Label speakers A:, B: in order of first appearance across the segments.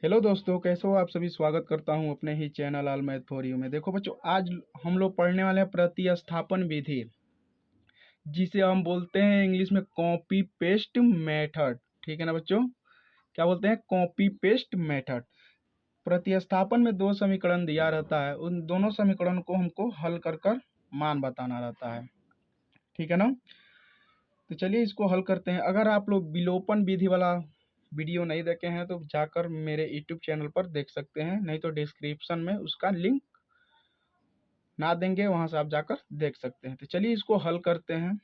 A: Hello दोस्तों, कैसे हो आप सभी। स्वागत करता हूं अपने ही channel all math for you में। देखो बच्चों, आज हम लोग पढ़ने वाले हैं प्रतिस्थापन विधि, जिसे हम बोलते हैं इंग्लिश में कॉपी पेस्ट मेथड। ठीक है ना बच्चों, क्या बोलते हैं? Copy paste method. प्रतिस्थापन में दो समीकरण दिया रहता है, उन दोनों समीकरण को हमको हल कर कर मान बताना रहता है। ठीक है ना, तो चलिए इसको हल करते हैं। अगर आप लोग विलोपन विधि वाला वीडियो नहीं देखे हैं तो जाकर मेरे यूट्यूब चैनल पर देख सकते हैं, नहीं तो डिस्क्रिप्शन में उसका लिंक ना देंगे, वहां से आप जाकर देख सकते हैं। तो चलिए इसको हल करते हैं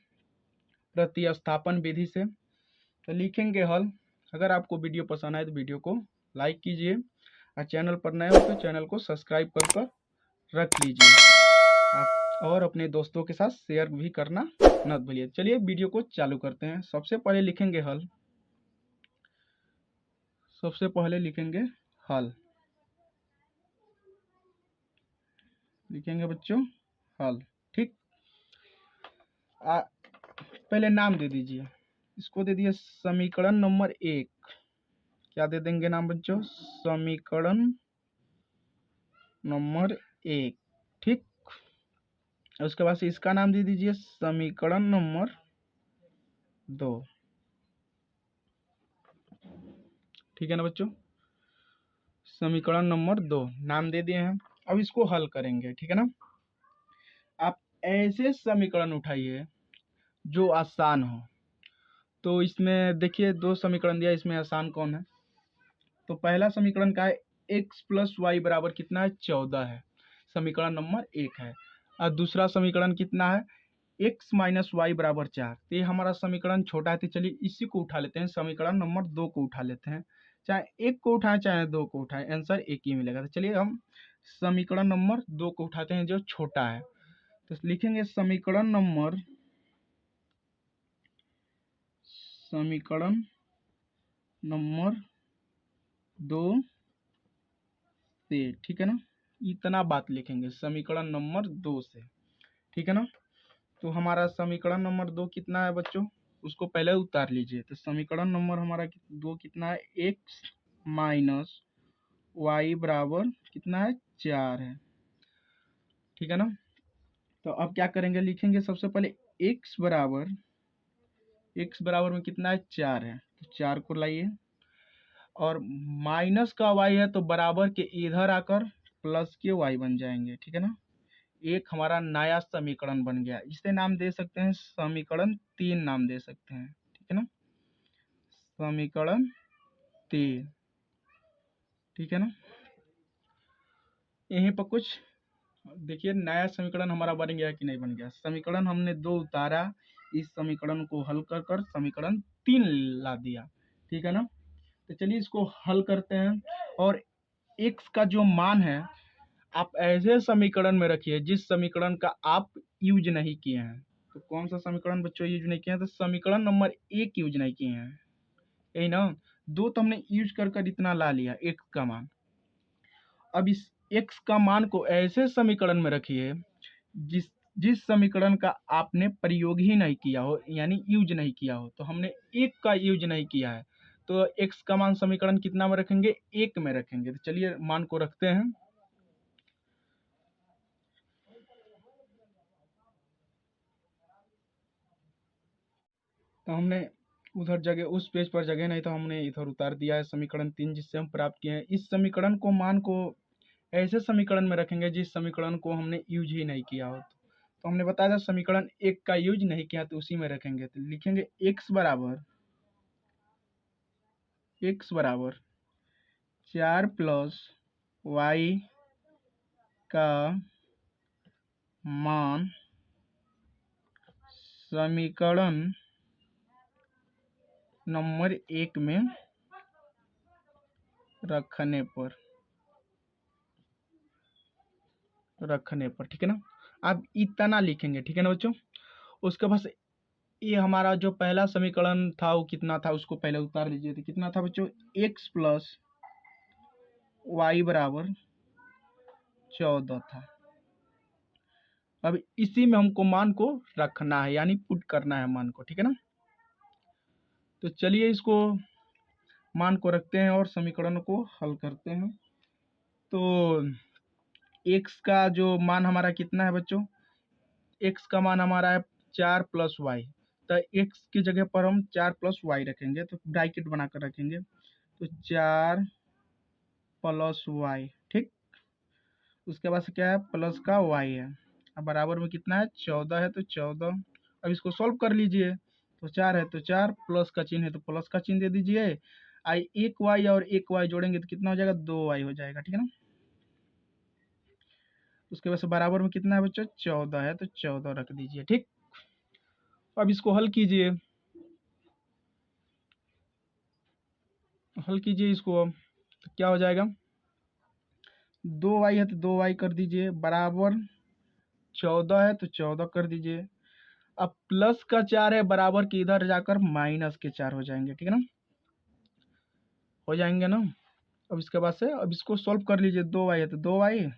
A: प्रतिस्थापन विधि से। तो लिखेंगे हल। अगर आपको वीडियो पसंद आए तो वीडियो को लाइक कीजिए, और चैनल पर नए हो तो चैनल को सब्सक्राइब कर रख लीजिए आप, और अपने दोस्तों के साथ शेयर भी करना मत भूलिए। चलिए वीडियो को चालू करते हैं। सबसे पहले लिखेंगे हल। सबसे पहले लिखेंगे हल। लिखेंगे बच्चों हल। ठीक। पहले नाम दे दीजिए, इसको दे दिए समीकरण नंबर 1। क्या दे देंगे नाम बच्चों? समीकरण नंबर 1। ठीक। उसके बाद से इसका नाम दे दीजिए समीकरण नंबर 2। ठीक है ना बच्चों, समीकरण नंबर 2 नाम दे दिए हैं। अब इसको हल करेंगे। ठीक है ना, आप ऐसे समीकरण उठाइए जो आसान हो। तो इसमें देखिए दो समीकरण दिया, इसमें आसान कौन है? तो पहला समीकरण का है x प्लस वाई बराबर कितना है? 14 है, समीकरण नंबर 1 है। और दूसरा समीकरण कितना है? x माइनस वाई बराबर 4। तो ये हमारा समीकरण छोटा है, तो चलिए इसी को उठा लेते हैं, समीकरण नंबर 2 को उठा लेते हैं। चाहे एक को उठाएं चाहे दो को उठाएं, आंसर एक ही मिलेगा। तो चलिए हम समीकरण नंबर 2 को उठाते हैं जो छोटा है। तो लिखेंगे समीकरण नंबर 2 से। ठीक है ना, इतना बात लिखेंगे समीकरण नंबर 2 से। ठीक है ना, तो हमारा समीकरण नंबर 2 कितना है बच्चों? उसको पहले उतार लीजिए। तो समीकरण नंबर हमारा 2 कितना है? x माइनस वाई बराबर कितना है? 4 है। ठीक है ना, तो अब क्या करेंगे? लिखेंगे सबसे पहले x बराबर में कितना है? 4 है, तो 4 को लाइए, और माइनस का y है तो बराबर के इधर आकर प्लस के y बन जाएंगे। ठीक है ना, एक हमारा नया समीकरण बन गया। इसे नाम दे सकते हैं समीकरण 3 नाम दे सकते हैं। ठीक है ना, समीकरण 3। ठीक है ना, यहीं पर कुछ देखिए नया समीकरण हमारा बन गया कि नहीं बन गया। समीकरण हमने 2 उतारा, इस समीकरण को हल कर कर समीकरण 3 ला दिया। ठीक है ना, तो चलिए इसको हल करते हैं। और x का जो मान है आप ऐसे समीकरण में रखिए जिस समीकरण का आप यूज नहीं किए हैं। तो कौन सा समीकरण बच्चों यूज नहीं किए हैं? तो समीकरण नंबर 1 यूज नहीं किए हैं, यही ना। 2 तो हमने यूज कर कर इतना ला लिया x का मान। अब इस x का मान को ऐसे समीकरण में रखिए जिस जिस समीकरण का आपने प्रयोग ही नहीं किया हो, यानी यूज नहीं किया हो। तो हमने 1 का यूज नहीं किया है, तो x का मान समीकरण कितना में रखेंगे? 1 में रखेंगे। तो चलिए मान को रखते हैं। तो हमने उधर जगह उस पेज पर जगह नहीं, तो हमने इधर उतार दिया है समीकरण 3 जिससे हम प्राप्त किए हैं। इस समीकरण को मान को ऐसे समीकरण में रखेंगे जिस समीकरण को हमने यूज ही नहीं किया हो। तो हमने बताया था समीकरण 1 का यूज नहीं किया, तो उसी में रखेंगे। तो लिखेंगे x बराबर 4 प्लस वाई का मान समीकरण नंबर 1 में रखने पर। ठीक है ना, आप इतना लिखेंगे। ठीक है ना बच्चों, उसके बाद ये हमारा जो पहला समीकरण था वो कितना था उसको पहले उतार लीजिए। तो कितना था बच्चों? x प्लस वाई बराबर 14 था। अब इसी में हमको मान को रखना है, यानी पुट करना है मान को। ठीक है ना, तो चलिए इसको मान को रखते हैं और समीकरण को हल करते हैं। तो x का जो मान हमारा कितना है बच्चों, x का मान हमारा है 4 + y। तो x की जगह पर हम 4 + y रखेंगे, तो ब्रैकेट बनाकर रखेंगे, तो 4 + y, ठीक। उसके बाद से क्या है, प्लस का y है, अब बराबर में कितना है, 14 है, तो 14। अब इसको सॉल्व कर लीजिए, तो 4 है तो 4, प्लस का चिन्ह है तो प्लस का चिन्ह दे दीजिए। आई एक y और एक y जोड़ेंगे तो कितना हो जाएगा, 2y हो जाएगा, ठीक है ना। उसके बाद से बराबर में कितना है बच्चों, 14 है, तो 14 रख दीजिए, ठीक। अब इसको हल कीजिए, हल कीजिए इसको, अब तो क्या हो जाएगा, 2y है तो 2y कर दीजिए, बराबर 14 है तो 14 कर दीजिए। अब प्लस का 4 है, बराबर के इधर जाकर माइनस के 4 हो जाएंगे, ठीक है ना, हो जाएंगे ना। अब इसके बाद से अब इसको सॉल्व कर लीजिए, 2y है तो 2y,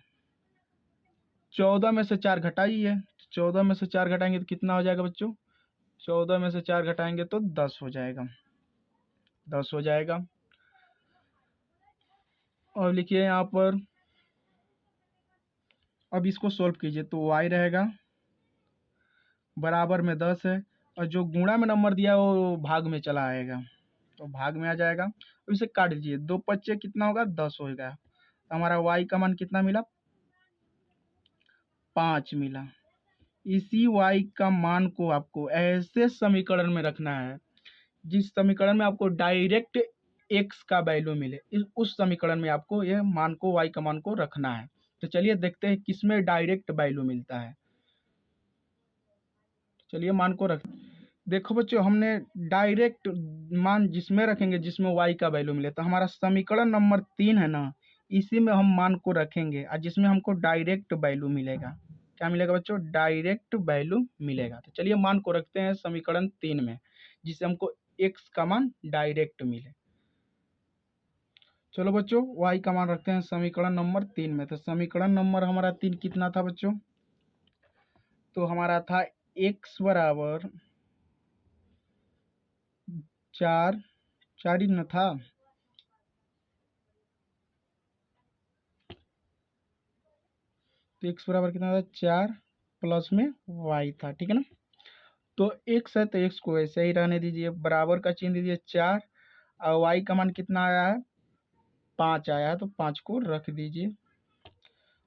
A: 14 में से 4 घटाइए, 14 में से 4 घटाएंगे तो कितना हो जाएगा बच्चों, 14 में से 4 घटाएंगे तो 10 हो जाएगा, 10 हो जाएगा। और लिखिए यहाँ पर, अब इसको सॉल्व कीजिए, तो y रहेगा बराबर में 10 है, और जो गुणा में नंबर दिया है वो भाग में चला आएगा, तो भाग में आ जाएगा। अब इसे काट दीजिए, 2 पच्चे कितना होगा, 10 होगा। तो हमारा y का मान कितना मिला, 5 मिला। इसी y का मान को आपको ऐसे समीकरण में रखना है जिस समीकरण में आपको डायरेक्ट x का वैल्यू मिले, उस समीकरण में आपको ये मान को, y का मान को रखना है। तो चलिए देखते हैं किसमें डायरेक्ट वैल्यू मिलता है। चलिए मान को रख, देखो बच्चों, हमने डायरेक्ट मान जिसमें रखेंगे जिसमें y का वैल्यू मिले, तो हमारा समीकरण नंबर 3 है ना, इसी में हम मान को रखेंगे, और जिसमें हमको डायरेक्ट वैल्यू मिलेगा। क्या मिलेगा बच्चों, डायरेक्ट वैल्यू मिलेगा। तो चलिए मान को रखते हैं समीकरण 3 में, जिससे हमको x का मान डायरेक्ट मिले। चलो बच्चों, y का मान रखते हैं समीकरण नंबर 3 में। तो समीकरण नंबर हमारा 3 कितना था बच्चों, तो हमारा था x बराबर 4, 4 ही न था, तो x बराबर कितना था, 4 प्लस में y था, ठीक है ना। तो x है तो x को ऐसे ही रहने दीजिए, बराबर का चिन्ह दीजिए 4, और y का मान कितना आया है, 5 आया है, तो 5 को रख दीजिए।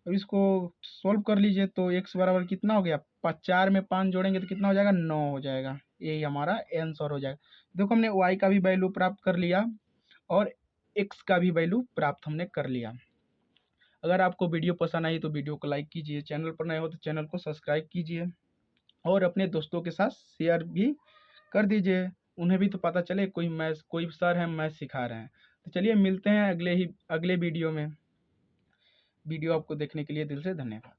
A: अब इसको सोल्व कर लीजिए, तो x बराबर कितना हो गया, 4 में 5 जोड़ेंगे तो कितना हो जाएगा, 9 हो जाएगा। यही हमारा आंसर हो जाएगा। देखो हमने y का भी वैल्यू प्राप्त कर लिया और x का भी वैल्यू प्राप्त हमने कर लिया। अगर आपको वीडियो पसंद आई तो वीडियो को लाइक कीजिए, चैनल पर नए हो तो चैनल को सब्सक्राइब कीजिए, और अपने दोस्तों के साथ शेयर भी कर दीजिए, उन्हें भी तो पता चले कोई सर है मैथ सिखा रहे हैं। तो चलिए मिलते हैं अगले वीडियो में। वीडियो आपको देखने के लिए दिल से धन्यवाद।